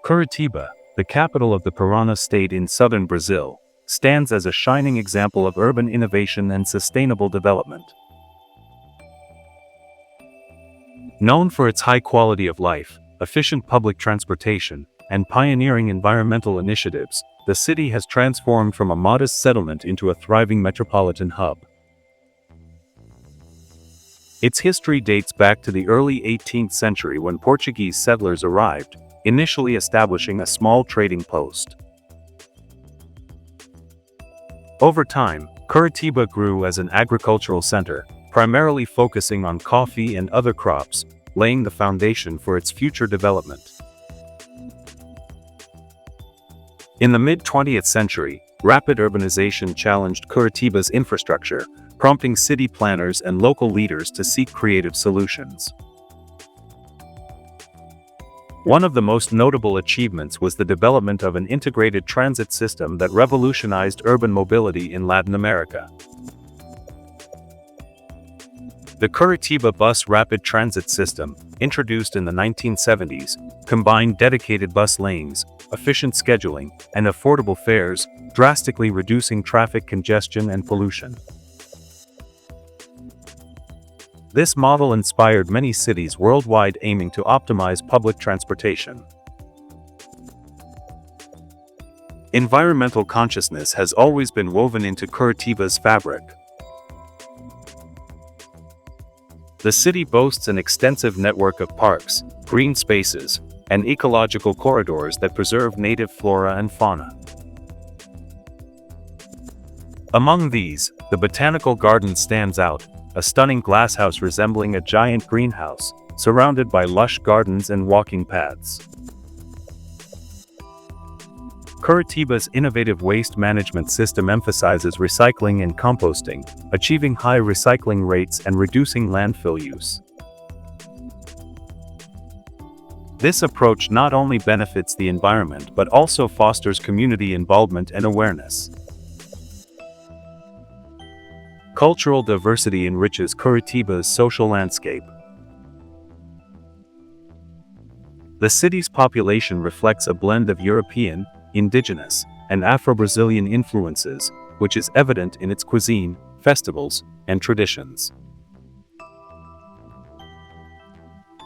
Curitiba, the capital of the Paraná state in southern Brazil, stands as a shining example of urban innovation and sustainable development. Known for its high quality of life, efficient public transportation, and pioneering environmental initiatives, the city has transformed from a modest settlement into a thriving metropolitan hub. Its history dates back to the early 18th century when Portuguese settlers arrived, initially establishing a small trading post. Over time, Curitiba grew as an agricultural center, primarily focusing on coffee and other crops, laying the foundation for its future development. In the mid-20th century, rapid urbanization challenged Curitiba's infrastructure, prompting city planners and local leaders to seek creative solutions. One of the most notable achievements was the development of an integrated transit system that revolutionized urban mobility in Latin America. The Curitiba Bus Rapid Transit System, introduced in the 1970s, combined dedicated bus lanes, efficient scheduling, and affordable fares, drastically reducing traffic congestion and pollution. This model inspired many cities worldwide aiming to optimize public transportation. Environmental consciousness has always been woven into Curitiba's fabric. The city boasts an extensive network of parks, green spaces, and ecological corridors that preserve native flora and fauna. Among these, the Botanical Garden stands out, a stunning glasshouse resembling a giant greenhouse, surrounded by lush gardens and walking paths. Curitiba's innovative waste management system emphasizes recycling and composting, achieving high recycling rates and reducing landfill use. This approach not only benefits the environment but also fosters community involvement and awareness. Cultural diversity enriches Curitiba's social landscape. The city's population reflects a blend of European, indigenous, and Afro-Brazilian influences, which is evident in its cuisine, festivals, and traditions.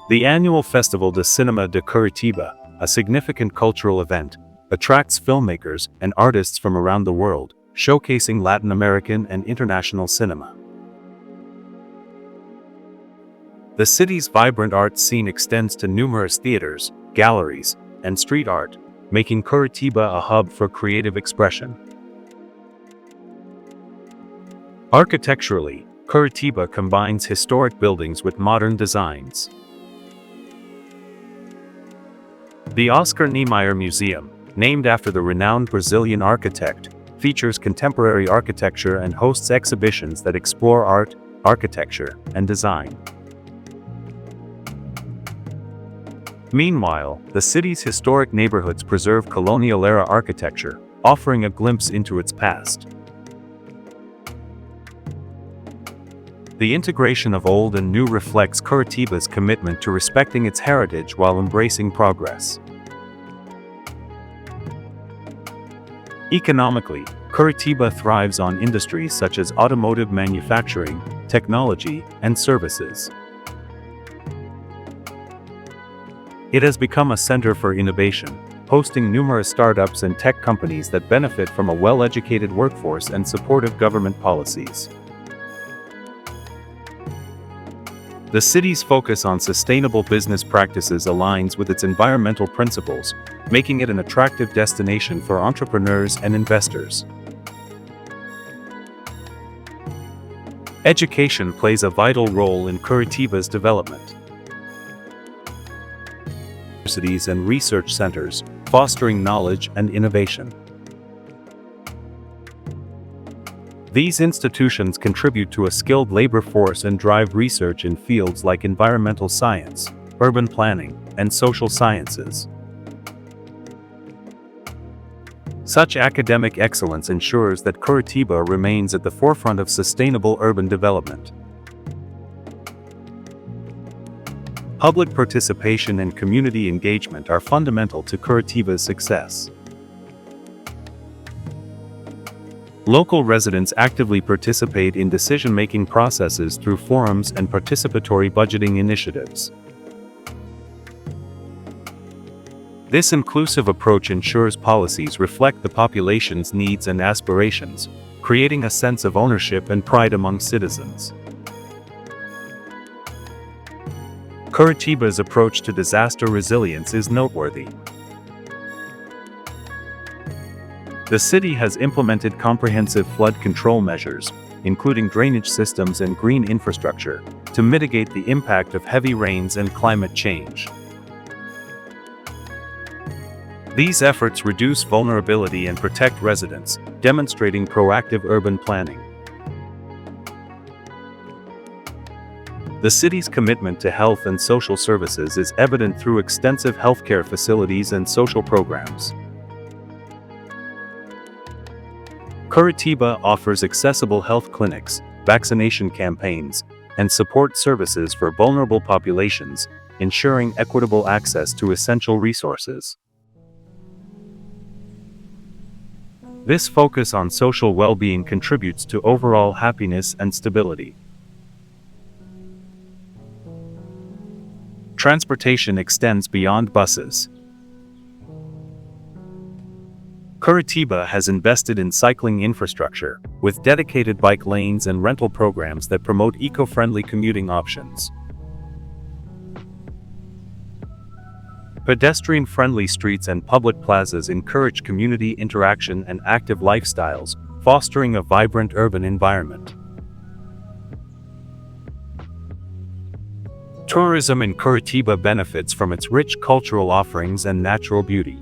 The annual Festival de Cinema de Curitiba, a significant cultural event, attracts filmmakers and artists from around the world, showcasing Latin American and international cinema. The city's vibrant art scene extends to numerous theaters, galleries, and street art, making Curitiba a hub for creative expression. Architecturally, Curitiba combines historic buildings with modern designs. The Oscar Niemeyer Museum, named after the renowned Brazilian architect, features contemporary architecture and hosts exhibitions that explore art, architecture, and design. Meanwhile, the city's historic neighborhoods preserve colonial-era architecture, offering a glimpse into its past. The integration of old and new reflects Curitiba's commitment to respecting its heritage while embracing progress. Economically, Curitiba thrives on industries such as automotive manufacturing, technology, and services. It has become a center for innovation, hosting numerous startups and tech companies that benefit from a well-educated workforce and supportive government policies. The city's focus on sustainable business practices aligns with its environmental principles, making it an attractive destination for entrepreneurs and investors. Education plays a vital role in Curitiba's development. Universities and research centers, fostering knowledge and innovation. These institutions contribute to a skilled labor force and drive research in fields like environmental science, urban planning, and social sciences. Such academic excellence ensures that Curitiba remains at the forefront of sustainable urban development. Public participation and community engagement are fundamental to Curitiba's success. Local residents actively participate in decision-making processes through forums and participatory budgeting initiatives. This inclusive approach ensures policies reflect the population's needs and aspirations, creating a sense of ownership and pride among citizens. Curitiba's approach to disaster resilience is noteworthy. The city has implemented comprehensive flood control measures, including drainage systems and green infrastructure, to mitigate the impact of heavy rains and climate change. These efforts reduce vulnerability and protect residents, demonstrating proactive urban planning. The city's commitment to health and social services is evident through extensive healthcare facilities and social programs. Curitiba offers accessible health clinics, vaccination campaigns, and support services for vulnerable populations, ensuring equitable access to essential resources. This focus on social well-being contributes to overall happiness and stability. Transportation extends beyond buses. Curitiba has invested in cycling infrastructure, with dedicated bike lanes and rental programs that promote eco-friendly commuting options. Pedestrian-friendly streets and public plazas encourage community interaction and active lifestyles, fostering a vibrant urban environment. Tourism in Curitiba benefits from its rich cultural offerings and natural beauty.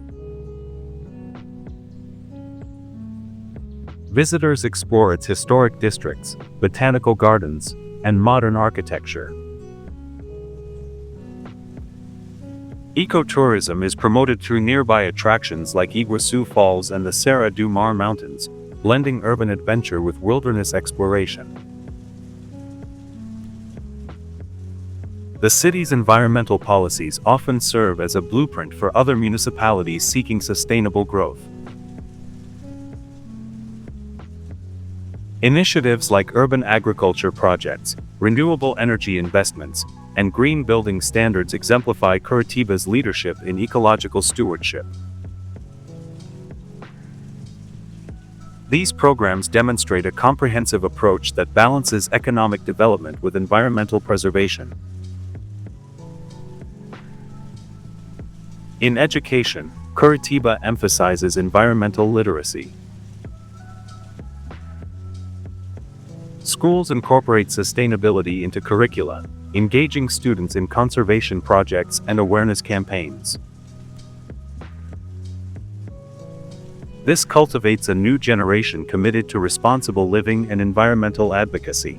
Visitors explore its historic districts, botanical gardens, and modern architecture. Ecotourism is promoted through nearby attractions like Iguaçu Falls and the Serra do Mar Mountains, blending urban adventure with wilderness exploration. The city's environmental policies often serve as a blueprint for other municipalities seeking sustainable growth. Initiatives like urban agriculture projects, renewable energy investments, and green building standards exemplify Curitiba's leadership in ecological stewardship. These programs demonstrate a comprehensive approach that balances economic development with environmental preservation. In education, Curitiba emphasizes environmental literacy. Schools incorporate sustainability into curricula, engaging students in conservation projects and awareness campaigns. This cultivates a new generation committed to responsible living and environmental advocacy.